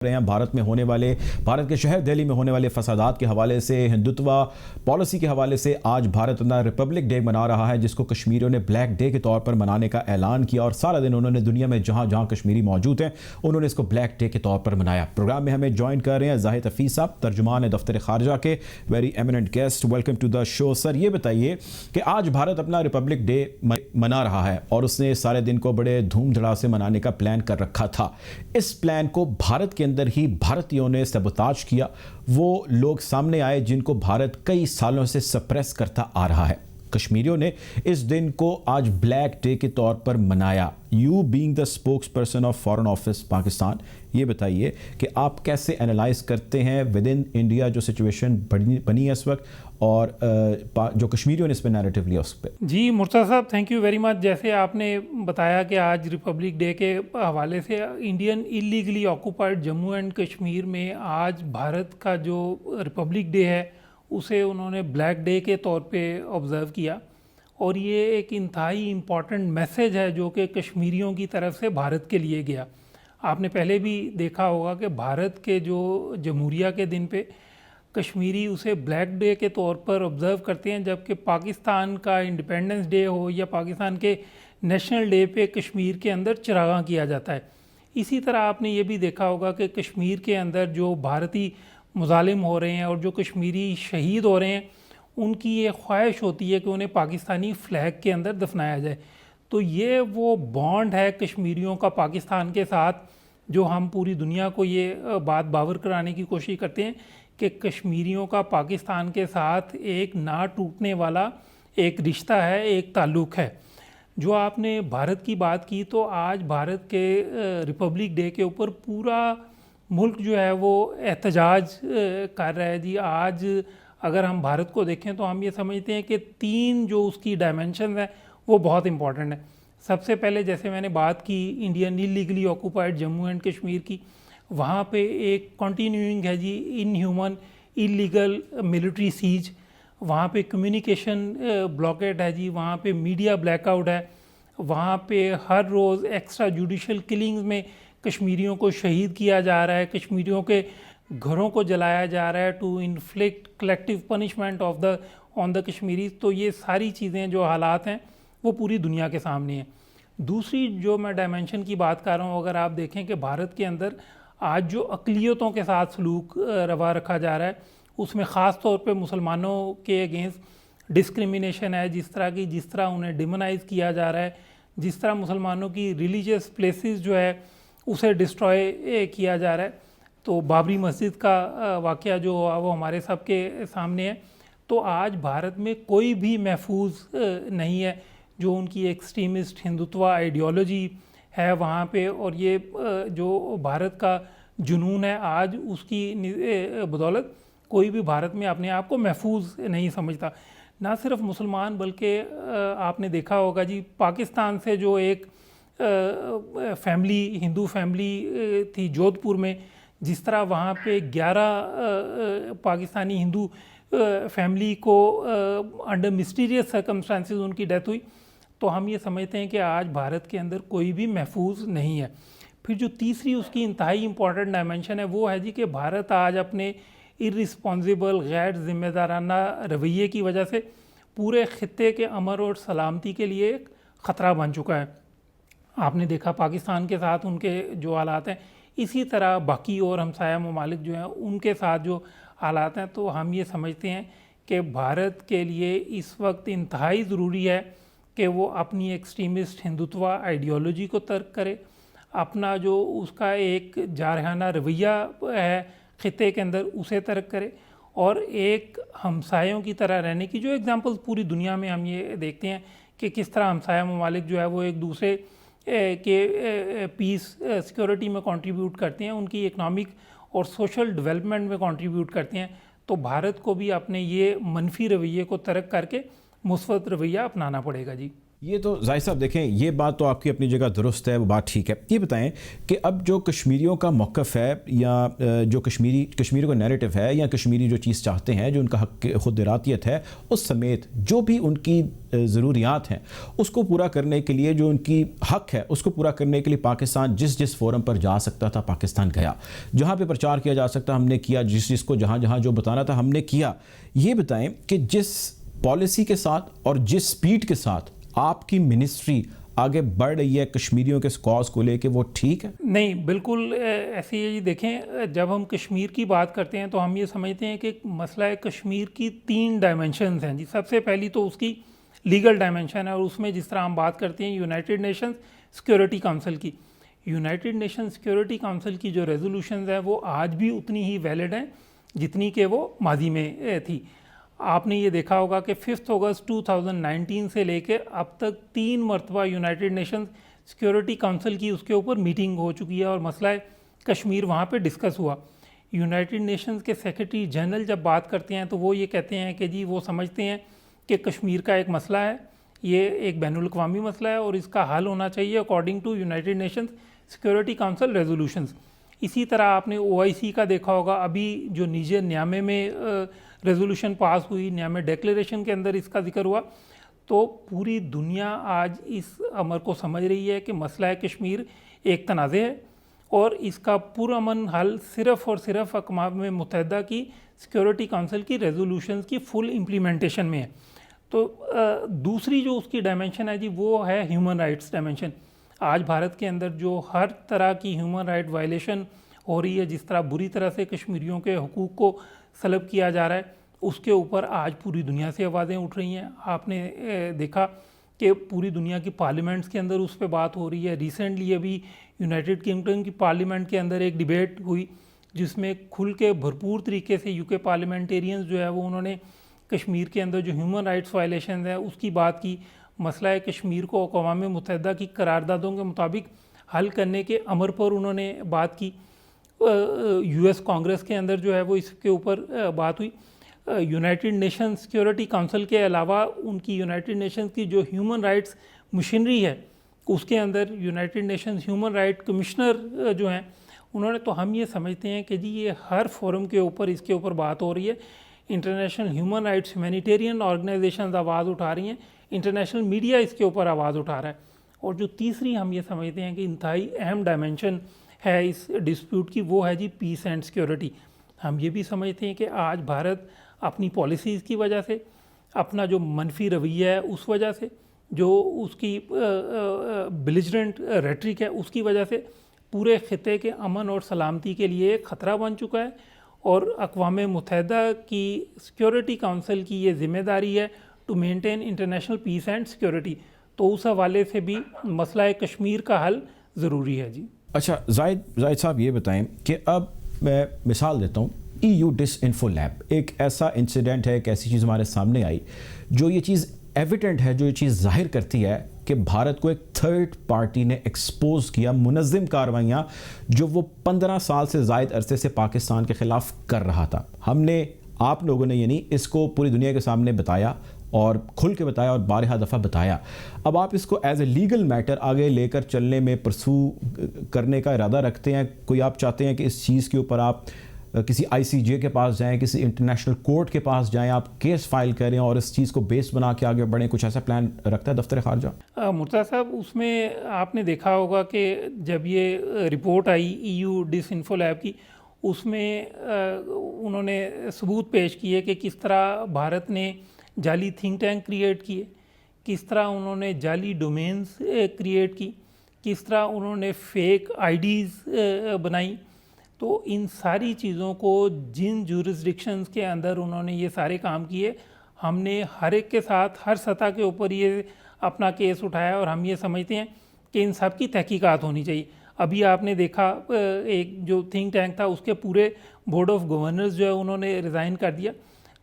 رہے ہیں بھارت کے شہر دہلی میں ہونے والے فسادات کے حوالے سے، ہندوتوا پالیسی کے حوالے سے آج بھارت اپنا ریپبلک ڈے منا رہا ہے، جس کو کشمیریوں نے بلیک ڈے کے طور پر منانے کا اعلان کیا اور سارا دن انہوں نے دنیا میں جہاں جہاں کشمیری موجود ہیں انہوں نے اس کو بلیک ڈے کے طور پر منایا۔ پروگرام میں ہمیں جوائن کر رہے ہیں زاہد حفیظ صاحب، ترجمان دفتر خارجہ کے، very eminent guest, welcome to the show. Sir یہ بتائیے کہ آج بھارت اپنا ریپبلک ڈے منا رہا ہے اور اس نے سارے دن کو بڑے دھوم دھڑا سے منانے کا پلان کر رکھا تھا۔ اس پلان کو بھارت کے اندر ہی بھارتیوں نے سبوتاج کیا، وہ لوگ سامنے آئے جن کو بھارت کئی سالوں سے سپریس کرتا آ رہا ہے۔ کشمیریوں نے اس دن کو آج بلیک ڈے کے طور پر منایا۔ You being the spokes person of foreign office Pakistan, یہ بتائیے کہ آپ کیسے انالائز کرتے ہیں ود ان انڈیا جو سچویشن بنی ہے اس وقت اور جو کشمیریوں نے اس پہ نیریٹو لیا اس پہ؟ جی مرتضیٰ صاحب، تھینک یو ویری مچ۔ جیسے آپ نے بتایا کہ آج ریپبلک ڈے کے حوالے سے Indian illegally occupied Jammu and Kashmir میں آج بھارت کا جو ریپبلک ڈے ہے اسے انہوں نے بلیک ڈے کے طور پہ آبزرو کیا، اور یہ ایک انتہائی امپورٹنٹ میسیج ہے جو کہ کشمیریوں کی طرف سے بھارت کے لیے گیا۔ آپ نے پہلے بھی دیکھا ہوگا کہ بھارت کے جو جمہوریہ کے دن پہ کشمیری اسے بلیک ڈے کے طور پر آبزرو کرتے ہیں، جبکہ پاکستان کا انڈیپینڈنس ڈے ہو یا پاکستان کے نیشنل ڈے پہ کشمیر کے اندر چراغاں کیا جاتا ہے۔ اسی طرح آپ نے یہ بھی دیکھا ہوگا کہ کشمیر کے اندر جو بھارتی مظالم ہو رہے ہیں اور جو کشمیری شہید ہو رہے ہیں ان کی یہ خواہش ہوتی ہے کہ انہیں پاکستانی فلیگ کے اندر دفنایا جائے۔ تو یہ وہ بانڈ ہے کشمیریوں کا پاکستان کے ساتھ جو ہم پوری دنیا کو یہ بات باور کرانے کی کوشش کرتے ہیں کہ کشمیریوں کا پاکستان کے ساتھ ایک نہ ٹوٹنے والا ایک رشتہ ہے، ایک تعلق ہے۔ جو آپ نے بھارت کی بات کی تو آج بھارت کے ریپبلک ڈے کے اوپر پورا ملک جو ہے وہ احتجاج کر رہا ہے۔ جی آج اگر ہم بھارت کو دیکھیں تو ہم یہ سمجھتے ہیں کہ تین جو اس کی ڈائمینشنز ہیں وہ بہت امپورٹنٹ ہیں۔ سب سے پہلے جیسے میں نے بات کی Indian illegally occupied Jammu and Kashmir کی، وہاں پہ ایک کنٹینیوئنگ ہے جی inhuman illegal military siege, وہاں پہ کمیونیکیشن بلاکیٹ ہے جی، وہاں پہ میڈیا بلیک آؤٹ ہے، وہاں پہ ہر روز ایکسٹرا جوڈیشل کلنگز میں کشمیریوں کو شہید کیا جا رہا ہے، کشمیریوں کے گھروں کو جلایا جا رہا ہے to inflict collective punishment on the Kashmiris. تو یہ ساری چیزیں جو حالات ہیں وہ پوری دنیا کے سامنے ہیں۔ دوسری جو میں ڈائمینشن کی بات کر رہا ہوں، اگر آپ دیکھیں کہ بھارت کے اندر آج جو اقلیتوں کے ساتھ سلوک روا رکھا جا رہا ہے اس میں خاص طور پہ مسلمانوں کے اگینسٹ ڈسکریمنیشن ہے، جس طرح انہیں ڈیمونائز کیا جا رہا ہے، جس طرح مسلمانوں کی ریلیجیس پلیسز جو ہے اسے ڈسٹروائے کیا جا رہا ہے۔ تو بابری مسجد کا واقعہ جو ہوا وہ ہمارے سب کے سامنے ہے۔ تو آج بھارت میں کوئی بھی محفوظ نہیں ہے، جو ان کی ایکسٹریمسٹ ہندوتوا آئیڈیالوجی ہے وہاں پہ، اور یہ جو بھارت کا جنون ہے آج اس کی بدولت کوئی بھی بھارت میں اپنے آپ کو محفوظ نہیں سمجھتا۔ نہ صرف مسلمان بلکہ آپ نے دیکھا ہوگا جی پاکستان سے جو ایک فیملی ہندو فیملی تھی جودھ پور میں، جس طرح وہاں پہ 11 پاکستانی ہندو فیملی کو انڈر مسٹیریس سرکمسٹانسز ان کی ڈیتھ ہوئی، تو ہم یہ سمجھتے ہیں کہ آج بھارت کے اندر کوئی بھی محفوظ نہیں ہے۔ پھر جو تیسری اس کی انتہائی امپورٹنٹ ڈائمینشن ہے وہ ہے جی کہ بھارت آج اپنے ارسپانسیبل غیر ذمہ دارانہ رویے کی وجہ سے پورے خطے کے امن اور سلامتی کے لیے ایک خطرہ بن چکا ہے۔ آپ نے دیکھا پاکستان کے ساتھ ان کے جو حالات ہیں، اسی طرح باقی اور ہمسایہ ممالک جو ہیں ان کے ساتھ جو حالات ہیں، تو ہم یہ سمجھتے ہیں کہ بھارت کے لیے اس وقت انتہائی ضروری ہے کہ وہ اپنی ایکسٹریمسٹ ہندوتوا آئیڈیالوجی کو ترک کرے، اپنا جو اس کا ایک جارحانہ رویہ ہے خطے کے اندر اسے ترک کرے، اور ایک ہمسایوں کی طرح رہنے کی جو ایگزامپل پوری دنیا میں ہم یہ دیکھتے ہیں کہ کس طرح ہمسایہ ممالک جو ہے وہ ایک دوسرے کے پیس سیکورٹی میں کنٹریبیوٹ کرتے ہیں، ان کی اکنامک اور سوشل ڈیولپمنٹ میں کنٹریبیوٹ کرتے ہیں۔ تو بھارت کو بھی اپنے یہ منفی رویے کو ترک کر کے مثبت رویہ اپنانا پڑے گا جی۔ یہ تو زاہد صاحب دیکھیں، یہ بات تو آپ کی اپنی جگہ درست ہے، وہ بات ٹھیک ہے. یہ بتائیں کہ اب جو کشمیریوں کا موقف ہے یا جو کشمیریوں کا نیریٹو ہے یا کشمیری جو چیز چاہتے ہیں، جو ان کا حق خود ارادیت ہے، اس سمیت جو بھی ان کی ضروریات ہیں اس کو پورا کرنے کے لیے، جو ان کی حق ہے اس کو پورا کرنے کے لیے پاکستان جس فورم پر جا سکتا تھا پاکستان گیا، جہاں پہ پرچار کیا جا سکتا ہم نے کیا، جس کو جہاں جو بتانا تھا ہم نے کیا. یہ بتائیں کہ جس پالیسی کے ساتھ اور جس سپیڈ کے ساتھ آپ کی منسٹری آگے بڑھ رہی ہے کشمیریوں کے اس کاز کو لے کے، وہ ٹھیک ہے؟ نہیں، بالکل ایسے ہی دیکھیں، جب ہم کشمیر کی بات کرتے ہیں تو ہم یہ سمجھتے ہیں کہ مسئلہ کشمیر کی 3 ڈائمنشنز ہیں جی. سب سے پہلی تو اس کی لیگل ڈائمنشن ہے، اور اس میں جس طرح ہم بات کرتے ہیں یونائٹڈ نیشنز سیکورٹی کونسل کی. یونائٹڈ نیشن سیکورٹی کونسل کی جو ریزولوشنز ہیں وہ آج بھی اتنی ہی ویلڈ ہیں جتنی کہ وہ ماضی میں تھی. آپ نے یہ دیکھا ہوگا کہ 5 اگست 2019 سے لے کے اب تک 3 مرتبہ یونائٹڈ نیشن سیکورٹی کونسل کی اس کے اوپر میٹنگ ہو چکی ہے اور مسئلہ کشمیر وہاں پہ ڈسکس ہوا. یونائٹڈ نیشنز کے سیکرٹری جنرل جب بات کرتے ہیں تو وہ یہ کہتے ہیں کہ جی وہ سمجھتے ہیں کہ کشمیر کا ایک مسئلہ ہے، یہ ایک بین الاقوامی مسئلہ ہے اور اس کا حل ہونا چاہیے according to United Nations security council resolutions. اسی طرح آپ نے OIC کا دیکھا ہوگا، ابھی جو نیجر نیامے میں ریزولوشن پاس ہوئی، نیامے ڈیکلیریشن کے اندر اس کا ذکر ہوا. تو پوری دنیا آج اس امر کو سمجھ رہی ہے کہ مسئلہ کشمیر ایک تنازع ہے اور اس کا پرامن حل صرف اور صرف اقوام متحدہ کی سیکورٹی کونسل کی ریزولوشنز کی فل امپلیمنٹیشن میں ہے. تو دوسری جو اس کی ڈائمنشن ہے جی وہ ہے ہیومن رائٹس ڈائمنشن. آج بھارت کے اندر جو ہر طرح کی ہیومن رائٹ وائلیشن ہو رہی ہے، جس طرح بری طرح سے کشمیریوں کے حقوق کو سلب کیا جا رہا ہے، اس کے اوپر آج پوری دنیا سے آوازیں اٹھ رہی ہیں. آپ نے دیکھا کہ پوری دنیا کی پارلیمنٹس کے اندر اس پہ بات ہو رہی ہے. ریسنٹلی ابھی یونائٹڈ کنگڈم کی پارلیمنٹ کے اندر ایک ڈیبیٹ ہوئی جس میں کھل کے بھرپور طریقے سے UK پارلیمنٹیرینز جو ہے وہ انہوں نے کشمیر کے اندر جو ہیومن رائٹس وائلیشنز ہیں اس کی بات کی. مسئلہ کشمیر کو اقوام متحدہ کی قراردادوں کے مطابق حل کرنے کے امر پر انہوں نے بات کی. US کانگریس کے اندر جو ہے وہ اس کے اوپر بات ہوئی. یونائٹڈ نیشن سیکورٹی کونسل کے علاوہ ان کی یونائٹڈ نیشنز کی جو ہیومن رائٹس مشینری ہے اس کے اندر United Nations human right commissioner جو ہیں انہوں نے، تو ہم یہ سمجھتے ہیں کہ جی یہ ہر فورم کے اوپر اس کے اوپر بات ہو رہی ہے. International human rights humanitarian organizations آواز اٹھا رہی ہیں، انٹرنیشنل میڈیا اس کے اوپر آواز اٹھا رہا ہے. اور جو تیسری ہم یہ سمجھتے ہیں کہ انتہائی اہم ڈائمنشن ہے اس ڈسپیوٹ کی، وہ ہے جی پیس اینڈ سیکورٹی. ہم یہ بھی سمجھتے ہیں کہ آج بھارت اپنی پالیسیز کی وجہ سے، اپنا جو منفی رویہ ہے اس وجہ سے، جو اس کی بلیجرنٹ ریٹرک ہے اس کی وجہ سے پورے خطے کے امن اور سلامتی کے لیے ایک خطرہ بن چکا ہے. اور اقوام متحدہ کی سیکورٹی کونسل کی یہ ذمہ داری ہے to maintain international peace and security. تو اس حوالے سے بھی مسئلہ کشمیر کا حل ضروری ہے جی. اچھا زاہد صاحب یہ بتائیں کہ اب میں مثال دیتا ہوں، EU ڈس انفو لیب ایک ایسا انسیڈنٹ ہے، ایک ایسی چیز ہمارے سامنے آئی جو یہ چیز ایویڈنٹ ہے، جو یہ چیز ظاہر کرتی ہے کہ بھارت کو ایک تھرڈ پارٹی نے ایکسپوز کیا منظم کارروائیاں جو وہ 15 سال سے زائد عرصے سے پاکستان کے خلاف کر رہا تھا. ہم نے، آپ لوگوں نے یعنی اس کو پوری دنیا کے سامنے بتایا اور کھل کے بتایا اور بارہا دفعہ بتایا. اب آپ اس کو ایز اے لیگل میٹر آگے لے کر چلنے میں پرسو کرنے کا ارادہ رکھتے ہیں؟ کوئی آپ چاہتے ہیں کہ اس چیز کے اوپر آپ کسی ICJ کے پاس جائیں، کسی انٹرنیشنل کورٹ کے پاس جائیں، آپ کیس فائل کریں اور اس چیز کو بیس بنا کے آگے بڑھیں؟ کچھ ایسا پلان رکھتا ہے دفتر خارجہ؟ مرتضیٰ صاحب، اس میں آپ نے دیکھا ہوگا کہ جب یہ رپورٹ آئی EU ڈس انفو لیب کی، اس میں انہوں نے ثبوت پیش کیے کہ کس طرح بھارت نے جعلی تھنک ٹینک کریٹ کیے، کس طرح انہوں نے جعلی ڈومینز کریٹ کی، کس طرح انہوں نے فیک IDs بنائی. تو ان ساری چیزوں کو جن جورسڈکشنز کے اندر انہوں نے یہ سارے کام کیے، ہم نے ہر ایک کے ساتھ ہر سطح کے اوپر یہ اپنا کیس اٹھایا اور ہم یہ سمجھتے ہیں کہ ان سب کی تحقیقات ہونی چاہیے. ابھی آپ نے دیکھا ایک جو تھنک ٹینک تھا اس کے پورے بورڈ آف گورنرز جو ہے انہوں نے ریزائن کر دیا.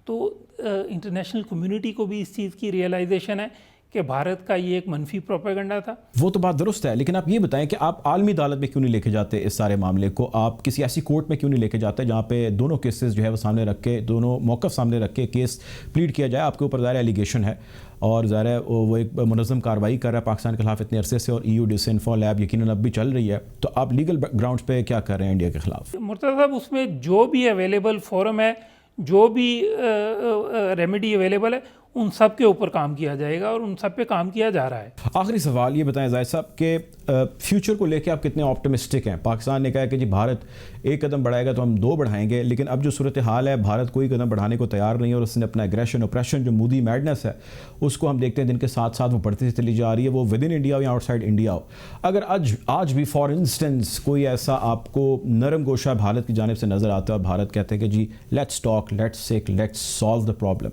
تو انٹرنیشنل کمیونٹی کو بھی اس چیز کی ریئلائزیشن ہے کہ بھارت کا یہ ایک منفی پروپیگنڈا تھا. وہ تو بات درست ہے، لیکن آپ یہ بتائیں کہ آپ عالمی عدالت میں کیوں نہیں لے کے جاتے اس سارے معاملے کو؟ آپ کسی ایسی کورٹ میں کیوں نہیں لے کے جاتے جہاں پہ دونوں کیسز جو ہے وہ سامنے رکھ کے، دونوں موقف سامنے رکھ کے کیس پلیڈ کیا جائے؟ آپ کے اوپر ظاہر ایلیگیشن ہے اور ظاہر ہے وہ ایک منظم کارروائی کر رہا ہے پاکستان کے خلاف اتنے عرصے سے، اور ای یو ڈسانفو لیب یقیناً اب بھی چل رہی ہے، تو آپ لیگل گراؤنڈز پہ کیا کر رہے ہیں انڈیا کے خلاف؟ مرتضیٰ صاحب، اس میں جو بھی اویلیبل فورم ہے، جو بھی ریمیڈی اویلیبل ہے، ان سب کے اوپر کام کیا جائے گا اور ان سب پہ کام کیا جا رہا ہے. آخری سوال یہ بتائیں زاہد صاحب کہ فیوچر کو لے کے آپ کتنے آپٹمسٹک ہیں؟ پاکستان نے کہا کہ جی بھارت ایک قدم بڑھائے گا تو ہم 2 بڑھائیں گے، لیکن اب جو صورتحال ہے بھارت کوئی قدم بڑھانے کو تیار نہیں، اور اس نے اپنا ایگریشن اوپریشن جو مودی میڈنس ہے اس کو ہم دیکھتے ہیں دن کے ساتھ ساتھ وہ بڑھتی چلی جا رہی ہے، وہ ود ان انڈیا ہو یا آؤٹ سائڈ انڈیا ہو. اگر آج بھی فار انسٹنس کوئی ایسا آپ کو نرم گوشہ بھارت کی جانب سے نظر آتا ہے اور بھارت کہتے ہیں کہ جی let's talk, let's seek, let's solve the problem,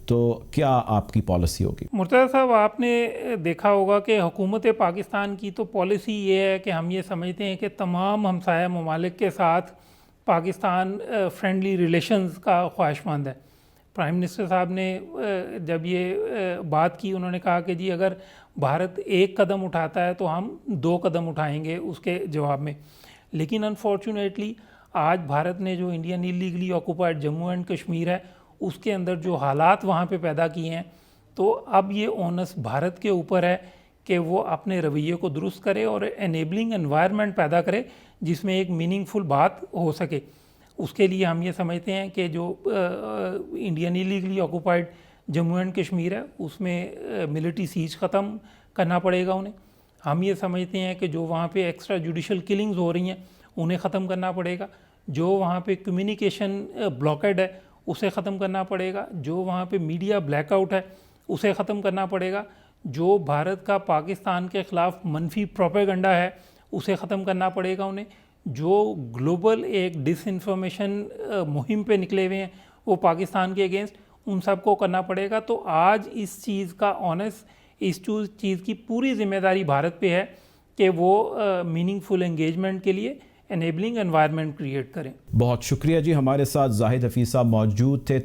تو کیا آپ کی پالیسی ہوگی؟ مرتضیٰ صاحب، آپ نے دیکھا ہوگا کہ حکومت پاکستان کی تو پالیسی یہ ہے کہ ہم یہ سمجھتے ہیں کہ تمام ہمسایہ ممالک کے ساتھ پاکستان فرینڈلی ریلیشنز کا خواہشمند ہے. پرائم منسٹر صاحب نے جب یہ بات کی، انہوں نے کہا کہ جی اگر بھارت 1 قدم اٹھاتا ہے تو ہم 2 قدم اٹھائیں گے اس کے جواب میں. لیکن انفارچونیٹلی آج بھارت نے جو Indian illegally occupied Jammu and Kashmir ہے، اس کے اندر جو حالات وہاں پہ پیدا کیے ہیں، تو اب یہ اونس بھارت کے اوپر ہے کہ وہ اپنے رویے کو درست کرے اور انیبلنگ انوائرمنٹ پیدا کرے جس میں ایک میننگ فل بات ہو سکے. اس کے لیے ہم یہ سمجھتے ہیں کہ جو Indian illegally occupied Jammu and Kashmir ہے اس میں ملٹری سیج ختم کرنا پڑے گا انہیں. ہم یہ سمجھتے ہیں کہ جو وہاں پہ ایکسٹرا جوڈیشل کلنگز ہو رہی ہیں انہیں ختم کرنا پڑے گا. جو وہاں پہ کمیونیکیشن بلاکڈ ہے اسے ختم کرنا پڑے گا. جو وہاں پہ میڈیا بلیک آؤٹ ہے اسے ختم کرنا پڑے گا. جو بھارت کا پاکستان کے خلاف منفی پروپیگنڈا ہے اسے ختم کرنا پڑے گا انہیں. جو گلوبل ایک ڈس انفارمیشن مہم پہ نکلے ہوئے ہیں وہ پاکستان کے اگینسٹ، ان سب کو کرنا پڑے گا. تو آج اس چیز کا اس چیز کی پوری ذمہ داری بھارت پہ ہے کہ وہ میننگ فل انگیجمنٹ کے لیے انیبلنگ انوائرمنٹ کریٹ کریں. بہت شکریہ جی، ہمارے ساتھ زاہد حفیظ صاحب موجود تھے.